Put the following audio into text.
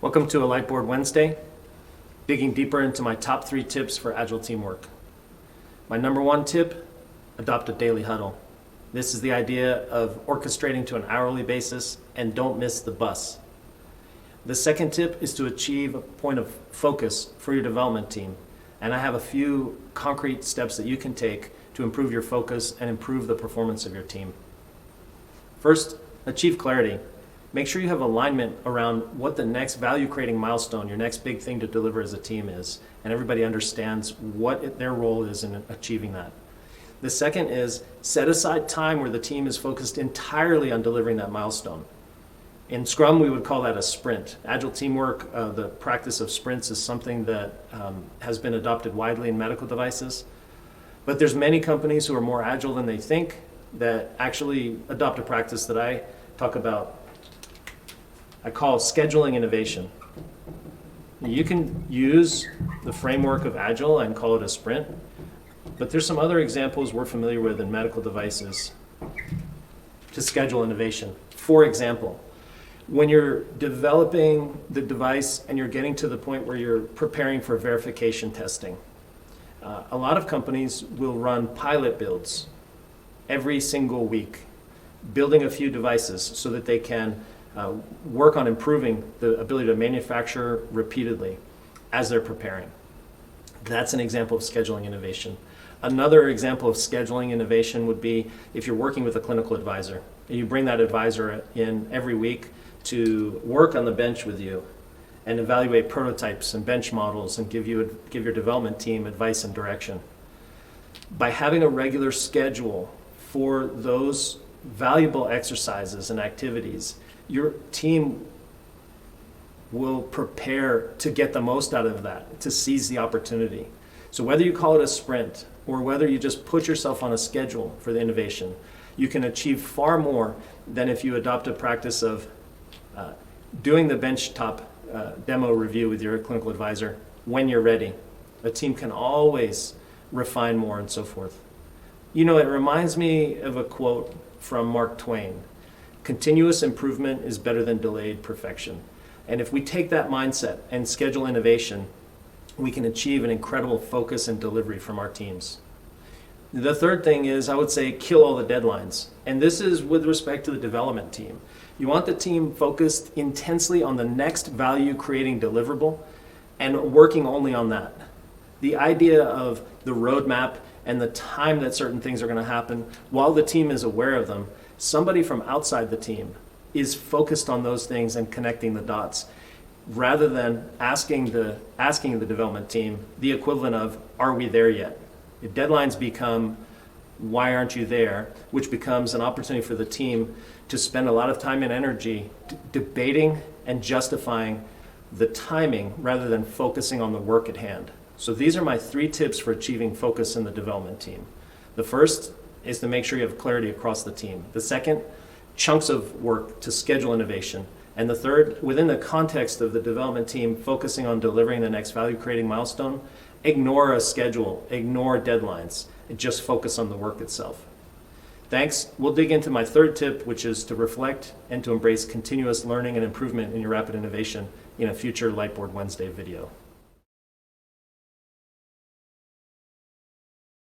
Welcome to a Lightboard Wednesday, digging deeper into my top 3 tips for Agile teamwork. My number 1 tip, adopt a daily huddle. This is the idea of orchestrating to an hourly basis and don't miss the bus. The second tip is to achieve a point of focus for your development team. And I have a few concrete steps that you can take to improve your focus and improve the performance of your team. First, achieve clarity. Make sure you have alignment around what the next value-creating milestone, your next big thing to deliver as a team is, and everybody understands what their role is in achieving that. The second is set aside time where the team is focused entirely on delivering that milestone. In Scrum, we would call that a sprint. Agile teamwork, the practice of sprints is something that has been adopted widely in medical devices. But there's many companies who are more agile than they think that actually adopt a practice that I talk about. I call scheduling innovation. You can use the framework of Agile and call it a sprint, but there's some other examples we're familiar with in medical devices to schedule innovation. For example, when you're developing the device and you're getting to the point where you're preparing for verification testing, a lot of companies will run pilot builds every single week, building a few devices so that they can work on improving the ability to manufacture repeatedly as they're preparing. That's an example of scheduling innovation. Another example of scheduling innovation would be if you're working with a clinical advisor. You bring that advisor in every week to work on the bench with you and evaluate prototypes and bench models and give your development team advice and direction. By having a regular schedule for those valuable exercises and activities, your team will prepare to get the most out of that, to seize the opportunity. So whether you call it a sprint or whether you just put yourself on a schedule for the innovation, you can achieve far more than if you adopt a practice of doing the benchtop demo review with your clinical advisor when you're ready. A team can always refine more and so forth. You know, it reminds me of a quote from Mark Twain. Continuous improvement is better than delayed perfection. And if we take that mindset and schedule innovation, we can achieve an incredible focus and delivery from our teams. The third thing is, I would say, kill all the deadlines. And this is with respect to the development team. You want the team focused intensely on the next value-creating deliverable and working only on that. The idea of the roadmap and the time that certain things are going to happen, while the team is aware of them, somebody from outside the team is focused on those things and connecting the dots, rather than asking the development team the equivalent of, are we there yet? If deadlines become, why aren't you there? Which becomes an opportunity for the team to spend a lot of time and energy debating and justifying the timing rather than focusing on the work at hand. So these are my 3 tips for achieving focus in the development team. The first is to make sure you have clarity across the team. The second, chunks of work to schedule innovation. And the third, within the context of the development team focusing on delivering the next value-creating milestone, ignore a schedule, ignore deadlines, and just focus on the work itself. Thanks. We'll dig into my 3rd tip, which is to reflect and to embrace continuous learning and improvement in your rapid innovation in a future Lightboard Wednesday video.